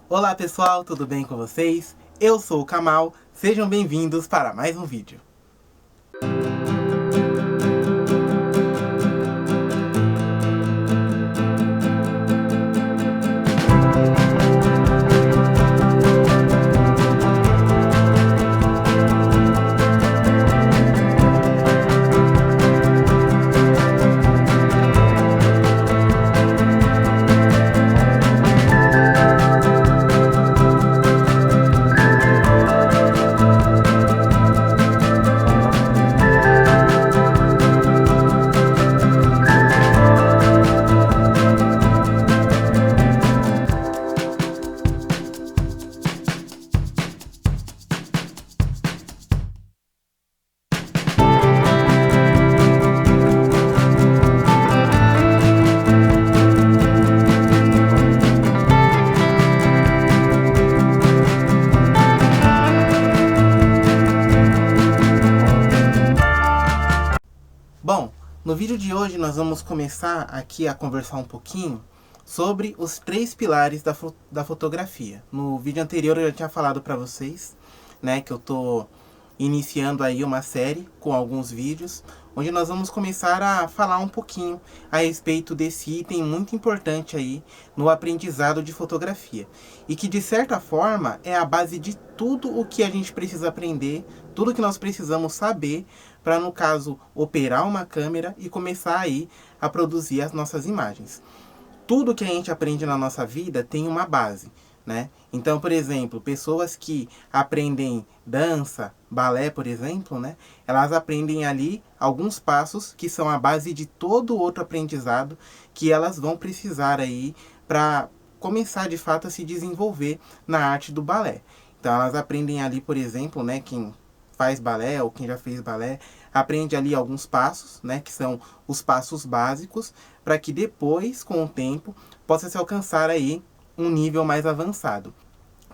Olá pessoal, tudo bem com vocês? Eu sou o Kamal, sejam bem-vindos para mais um vídeo. Bom, no vídeo de hoje nós vamos começar aqui a conversar um pouquinho sobre os 3 pilares da fotografia. No vídeo anterior eu já tinha falado para vocês, né, que eu tô iniciando aí uma série com alguns vídeos, onde nós vamos começar a falar um pouquinho a respeito desse item muito importante aí no aprendizado de fotografia. E que de certa forma é a base de tudo o que a gente precisa aprender, tudo que nós precisamos saber para, no caso, operar uma câmera e começar aí a produzir as nossas imagens. Tudo que a gente aprende na nossa vida tem uma base, né? Então, por exemplo, pessoas que aprendem dança, balé, por exemplo, né? Elas aprendem ali alguns passos que são a base de todo outro aprendizado que elas vão precisar aí para começar de fato a se desenvolver na arte do balé. Então, elas aprendem ali, por exemplo, né? Quem faz balé ou quem já fez balé, aprende ali alguns passos, né, que são os passos básicos, para que depois, com o tempo, possa se alcançar aí um nível mais avançado.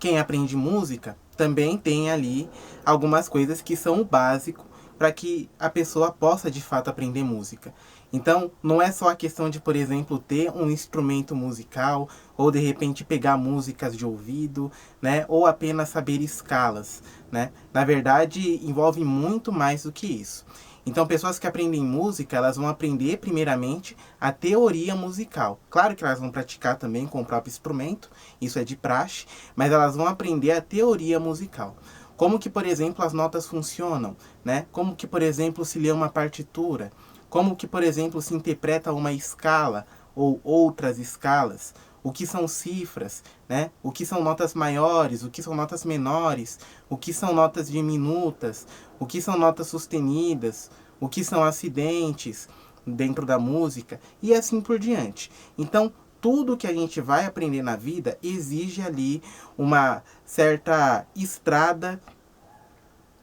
Quem aprende música também tem ali algumas coisas que são o básico para que a pessoa possa de fato aprender música. Então, não é só a questão de, por exemplo, ter um instrumento musical ou de repente pegar músicas de ouvido, né, ou apenas saber escalas, né? Na verdade, envolve muito mais do que isso. Então, pessoas que aprendem música, elas vão aprender primeiramente a teoria musical. Claro que elas vão praticar também com o próprio instrumento, isso é de praxe, mas elas vão aprender a teoria musical. Como que, por exemplo, as notas funcionam, né? Como que, por exemplo, se lê uma partitura, como que, por exemplo, se interpreta uma escala ou outras escalas, o que são cifras, né? O que são notas maiores, o que são notas menores, o que são notas diminutas, o que são notas sustenidas, o que são acidentes dentro da música e assim por diante. Então, tudo que a gente vai aprender na vida exige ali uma certa estrada,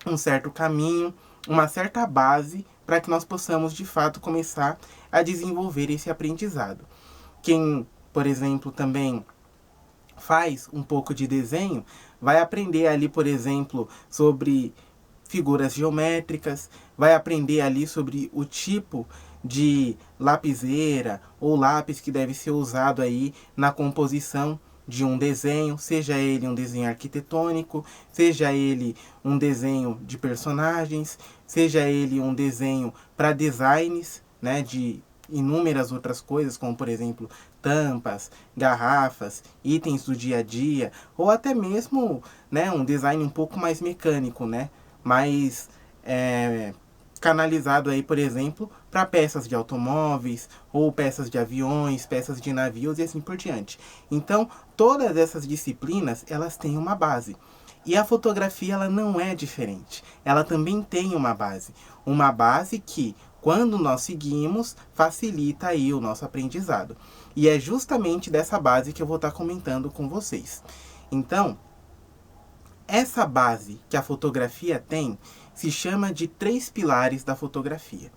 um certo caminho, uma certa base para que nós possamos de fato começar a desenvolver esse aprendizado. Quem, por exemplo, também faz um pouco de desenho, vai aprender ali, por exemplo, sobre figuras geométricas, vai aprender ali sobre o tipo de lapiseira ou lápis que deve ser usado aí na composição de um desenho, seja ele um desenho arquitetônico, seja ele um desenho de personagens, seja ele um desenho para designs, né, de inúmeras outras coisas, como por exemplo tampas, garrafas, itens do dia a dia, ou até mesmo, né, um design um pouco mais mecânico, né, mais canalizado aí, por exemplo, para peças de automóveis, ou peças de aviões, peças de navios e assim por diante. Então, todas essas disciplinas, elas têm uma base. E a fotografia, ela não é diferente. Ela também tem uma base. Uma base que, quando nós seguimos, facilita aí o nosso aprendizado. E é justamente dessa base que eu vou estar comentando com vocês. Então, essa base que a fotografia tem se chama de 3 pilares da fotografia.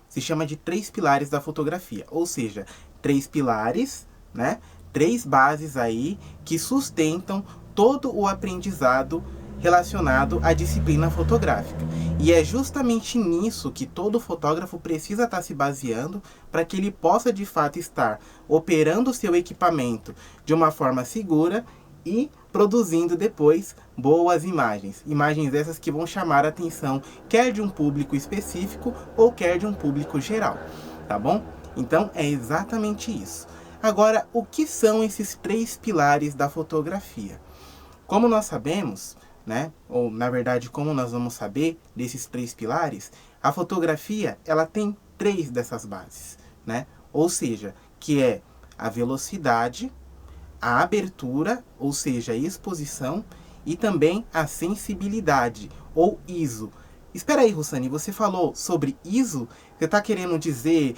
Se chama de 3 pilares da fotografia. Ou seja, 3 pilares, né? 3 bases aí que sustentam todo o aprendizado relacionado à disciplina fotográfica. E é justamente nisso que todo fotógrafo precisa estar se baseando para que ele possa de fato estar operando o seu equipamento de uma forma segura e produzindo depois boas imagens. Imagens essas que vão chamar a atenção, quer de um público específico ou quer de um público geral, tá bom? Então é exatamente isso. Agora, o que são esses 3 pilares da fotografia? Como nós sabemos, né, ou na verdade como nós vamos saber desses 3 pilares, a fotografia ela tem 3 dessas bases, né? Ou seja, que é a velocidade, a abertura, ou seja, a exposição, e também a sensibilidade, ou ISO. Espera aí, Russani, você falou sobre ISO? Você está querendo dizer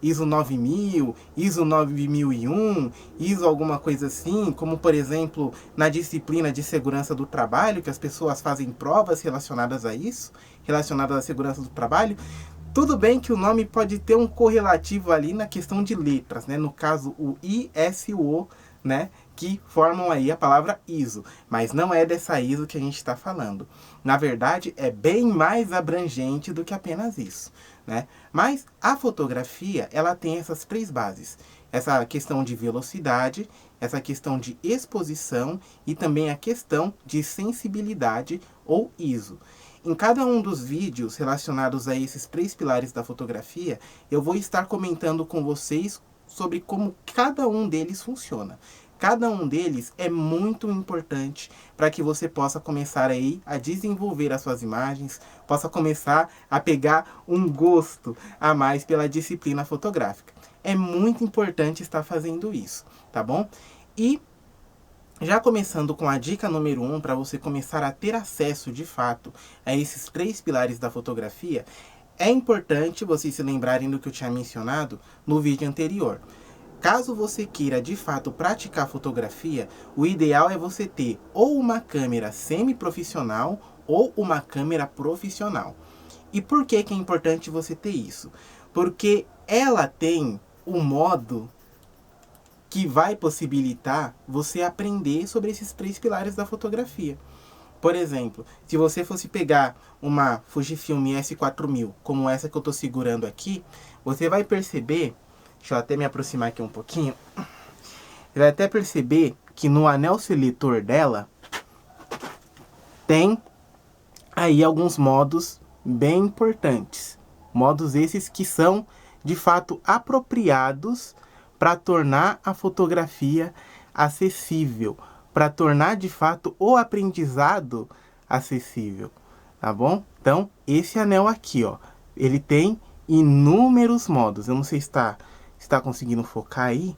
ISO 9000, ISO 9001, ISO alguma coisa assim, como por exemplo na disciplina de segurança do trabalho, que as pessoas fazem provas relacionadas a isso, relacionadas à segurança do trabalho? Tudo bem que o nome pode ter um correlativo ali na questão de letras, né? No caso, o ISO, né? Que formam aí a palavra ISO. Mas não é dessa ISO que a gente está falando. Na verdade, é bem mais abrangente do que apenas isso, né? Mas a fotografia, ela tem essas 3 bases. Essa questão de velocidade, essa questão de exposição e também a questão de sensibilidade ou ISO. Em cada um dos vídeos relacionados a esses 3 pilares da fotografia, eu vou estar comentando com vocês sobre como cada um deles funciona. Cada um deles é muito importante para que você possa começar aí a desenvolver as suas imagens, possa começar a pegar um gosto a mais pela disciplina fotográfica. É muito importante estar fazendo isso, tá bom? E já começando com a dica número 1, para você começar a ter acesso de fato a esses 3 pilares da fotografia, é importante vocês se lembrarem do que eu tinha mencionado no vídeo anterior. Caso você queira de fato praticar fotografia, o ideal é você ter ou uma câmera semi-profissional ou uma câmera profissional. E por que é importante você ter isso? Porque ela tem um modo que vai possibilitar você aprender sobre esses 3 pilares da fotografia. Por exemplo, se você fosse pegar uma Fujifilm S4000, como essa que eu estou segurando aqui, você vai perceber, deixa eu até me aproximar aqui um pouquinho, você vai até perceber que no anel seletor dela, tem aí alguns modos bem importantes. Modos esses que são, de fato, apropriados para tornar a fotografia acessível, para tornar de fato o aprendizado acessível, tá bom? Então, esse anel aqui, ó, ele tem inúmeros modos. Eu não sei se está conseguindo focar aí,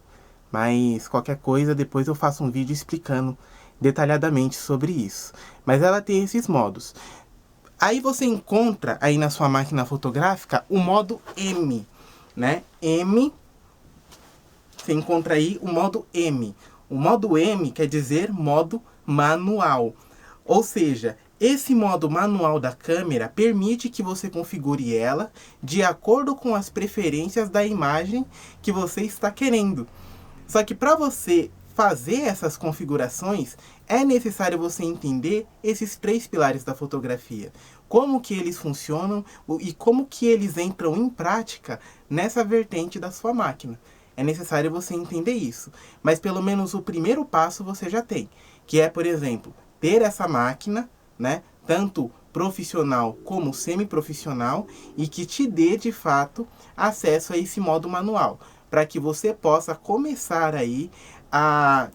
mas qualquer coisa depois eu faço um vídeo explicando detalhadamente sobre isso. Mas ela tem esses modos. Aí você encontra aí na sua máquina fotográfica o modo M, né? Você encontra aí o modo M. O modo M quer dizer modo manual. Ou seja, esse modo manual da câmera permite que você configure ela de acordo com as preferências da imagem que você está querendo. Só que para você fazer essas configurações, é necessário você entender esses 3 pilares da fotografia. Como que eles funcionam e como que eles entram em prática nessa vertente da sua máquina. É necessário você entender isso. Mas pelo menos o primeiro passo você já tem. Que é, por exemplo, ter essa máquina, né, tanto profissional como semi-profissional, e que te dê de fato acesso a esse modo manual. Para que você possa começar aí a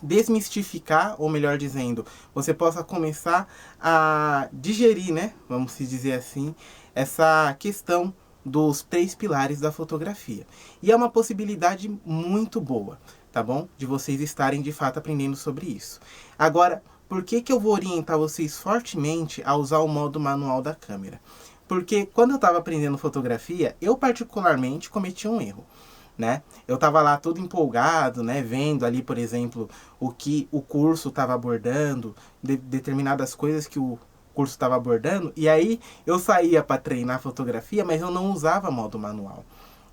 desmistificar, ou melhor dizendo, você possa começar a digerir, né, vamos se dizer assim, essa questão dos 3 pilares da fotografia. E é uma possibilidade muito boa, tá bom? De vocês estarem de fato aprendendo sobre isso. Agora, por que eu vou orientar vocês fortemente a usar o modo manual da câmera? Porque quando eu estava aprendendo fotografia, eu particularmente cometi um erro, né? Eu estava lá todo empolgado, né? Vendo ali, por exemplo, o que o curso estava abordando, determinadas coisas que o curso estava abordando, e aí eu saía para treinar fotografia, mas eu não usava modo manual,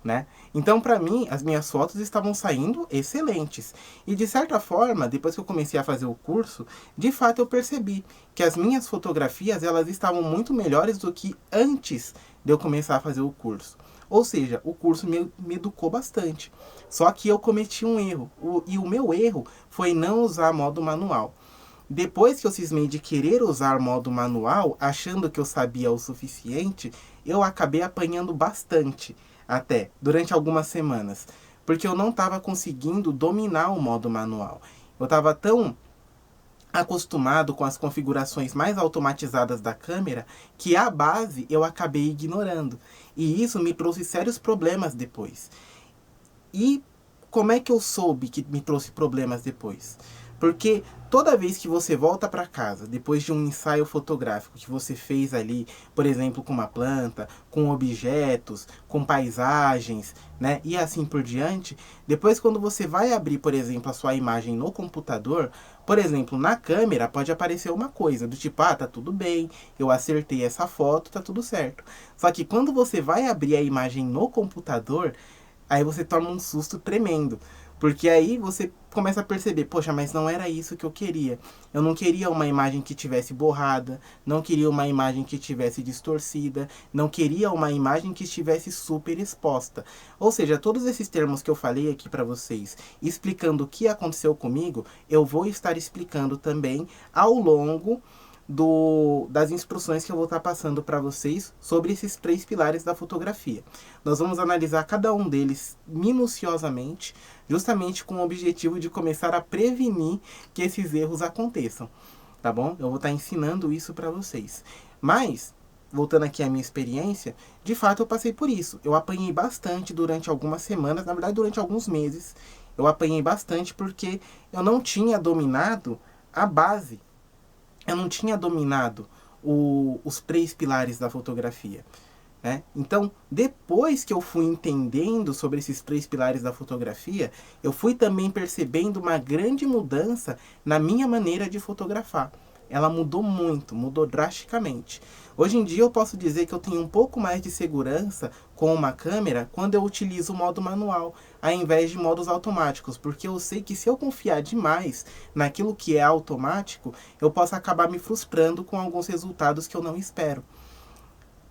né? Então, para mim, as minhas fotos estavam saindo excelentes. E de certa forma, depois que eu comecei a fazer o curso, de fato eu percebi que as minhas fotografias, elas estavam muito melhores do que antes de eu começar a fazer o curso. Ou seja, o curso me educou bastante. Só que eu cometi um erro. E o meu erro foi não usar modo manual. Depois que eu cismei de querer usar modo manual, achando que eu sabia o suficiente, eu acabei apanhando bastante, até, durante algumas semanas. Porque eu não estava conseguindo dominar o modo manual. Eu estava tão acostumado com as configurações mais automatizadas da câmera, que a base eu acabei ignorando. E isso me trouxe sérios problemas depois. E como é que eu soube que me trouxe problemas depois? Porque toda vez que você volta para casa, depois de um ensaio fotográfico que você fez ali, por exemplo, com uma planta, com objetos, com paisagens, né, e assim por diante, depois quando você vai abrir, por exemplo, a sua imagem no computador, por exemplo, na câmera pode aparecer uma coisa do tipo, tá tudo bem, eu acertei essa foto, tá tudo certo. Só que quando você vai abrir a imagem no computador, aí você toma um susto tremendo. Porque aí você começa a perceber, poxa, mas não era isso que eu queria. Eu não queria uma imagem que tivesse borrada, não queria uma imagem que tivesse distorcida, não queria uma imagem que estivesse super exposta. Ou seja, todos esses termos que eu falei aqui para vocês, explicando o que aconteceu comigo, eu vou estar explicando também ao longo das instruções que eu vou estar passando para vocês sobre esses 3 pilares da fotografia. Nós vamos analisar cada um deles minuciosamente, justamente com o objetivo de começar a prevenir que esses erros aconteçam, tá bom? Eu vou estar ensinando isso para vocês. Mas, voltando aqui à minha experiência, de fato eu passei por isso. Eu apanhei bastante durante algumas semanas, na verdade durante alguns meses, eu apanhei bastante porque eu não tinha dominado a base. Eu não tinha dominado os 3 pilares da fotografia. Né? Então, depois que eu fui entendendo sobre esses 3 pilares da fotografia, eu fui também percebendo uma grande mudança na minha maneira de fotografar. Ela mudou muito, mudou drasticamente. Hoje em dia eu posso dizer que eu tenho um pouco mais de segurança com uma câmera quando eu utilizo o modo manual, ao invés de modos automáticos, porque eu sei que se eu confiar demais naquilo que é automático, eu posso acabar me frustrando com alguns resultados que eu não espero.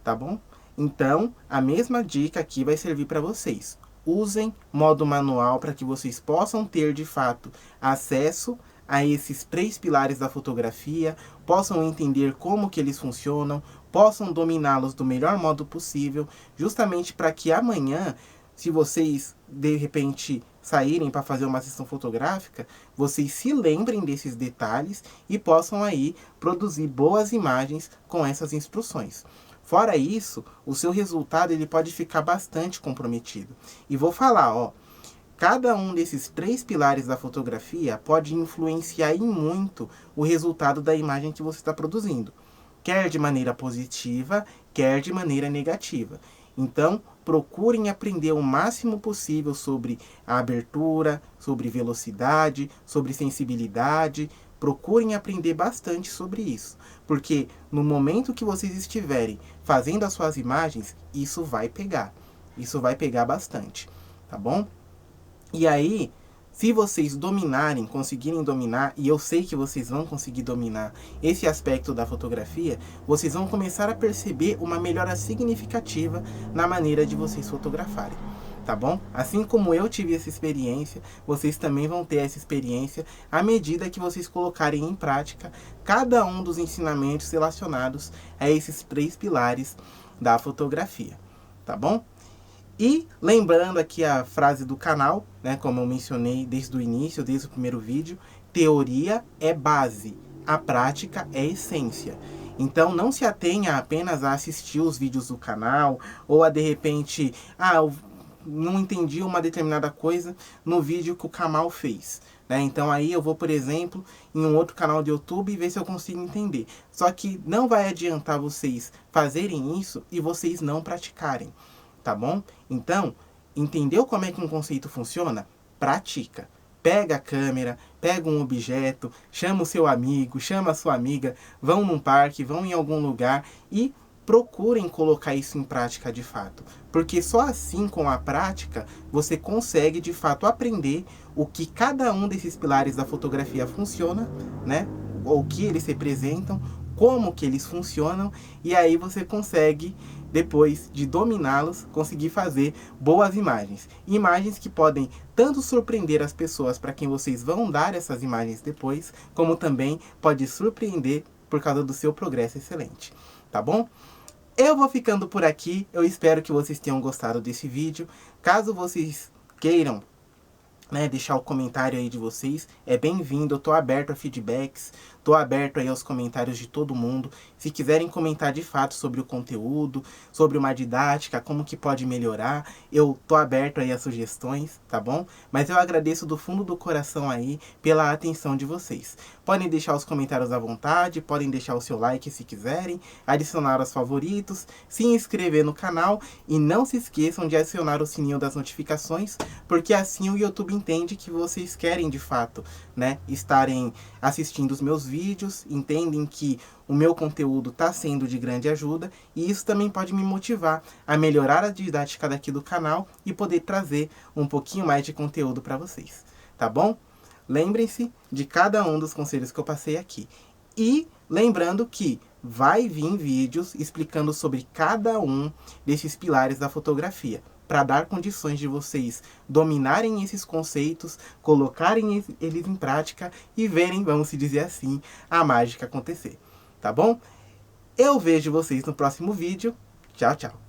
Tá bom? Então, a mesma dica aqui vai servir para vocês. Usem modo manual para que vocês possam ter, de fato, acesso a esses 3 pilares da fotografia, possam entender como que eles funcionam, possam dominá-los do melhor modo possível, justamente para que amanhã, se vocês, de repente, saírem para fazer uma sessão fotográfica, vocês se lembrem desses detalhes e possam aí produzir boas imagens com essas instruções. Fora isso, o seu resultado ele pode ficar bastante comprometido. E vou falar, cada um desses 3 pilares da fotografia pode influenciar em muito o resultado da imagem que você está produzindo. Quer de maneira positiva, quer de maneira negativa. Então, procurem aprender o máximo possível sobre a abertura, sobre velocidade, sobre sensibilidade. Procurem aprender bastante sobre isso, porque no momento que vocês estiverem fazendo as suas imagens, isso vai pegar bastante, tá bom? E aí, se vocês dominarem, conseguirem dominar, e eu sei que vocês vão conseguir dominar esse aspecto da fotografia, vocês vão começar a perceber uma melhora significativa na maneira de vocês fotografarem. Tá bom? Assim como eu tive essa experiência, vocês também vão ter essa experiência à medida que vocês colocarem em prática cada um dos ensinamentos relacionados a esses 3 pilares da fotografia. Tá bom? E lembrando aqui a frase do canal, né, como eu mencionei desde o início, desde o primeiro vídeo, teoria é base, a prática é essência. Então não se atenha apenas a assistir os vídeos do canal, ou a de repente, eu não entendi uma determinada coisa no vídeo que o Kamal fez. Né? Então aí eu vou, por exemplo, em um outro canal de YouTube e ver se eu consigo entender. Só que não vai adiantar vocês fazerem isso e vocês não praticarem. Tá bom? Então, entendeu como é que um conceito funciona? Pratica. Pega a câmera, pega um objeto, chama o seu amigo, chama a sua amiga, vão num parque, vão em algum lugar e procurem colocar isso em prática de fato. Porque só assim, com a prática, você consegue de fato aprender o que cada um desses pilares da fotografia funciona, né? Ou o que eles representam, como que eles funcionam, e aí você consegue depois de dominá-los, conseguir fazer boas imagens. Imagens que podem tanto surpreender as pessoas para quem vocês vão dar essas imagens depois, como também pode surpreender por causa do seu progresso excelente. Tá bom? Eu vou ficando por aqui. Eu espero que vocês tenham gostado desse vídeo. Caso vocês queiram, né, deixar o comentário aí de vocês, é bem-vindo. Eu tô aberto a feedbacks, tô aberto aí aos comentários de todo mundo. Se quiserem comentar de fato sobre o conteúdo, sobre uma didática, como que pode melhorar, eu tô aberto aí a sugestões, tá bom? Mas eu agradeço do fundo do coração aí pela atenção de vocês. Podem deixar os comentários à vontade, podem deixar o seu like se quiserem, adicionar os favoritos, se inscrever no canal e não se esqueçam de acionar o sininho das notificações, porque assim o YouTube entende que vocês querem de fato, né, estarem assistindo os meus vídeos, entendem que o meu conteúdo está sendo de grande ajuda e isso também pode me motivar a melhorar a didática daqui do canal e poder trazer um pouquinho mais de conteúdo para vocês, tá bom? Lembrem-se de cada um dos conselhos que eu passei aqui. E lembrando que vai vir vídeos explicando sobre cada um desses pilares da fotografia, para dar condições de vocês dominarem esses conceitos, colocarem eles em prática e verem, vamos se dizer assim, a mágica acontecer. Tá bom? Eu vejo vocês no próximo vídeo. Tchau, tchau.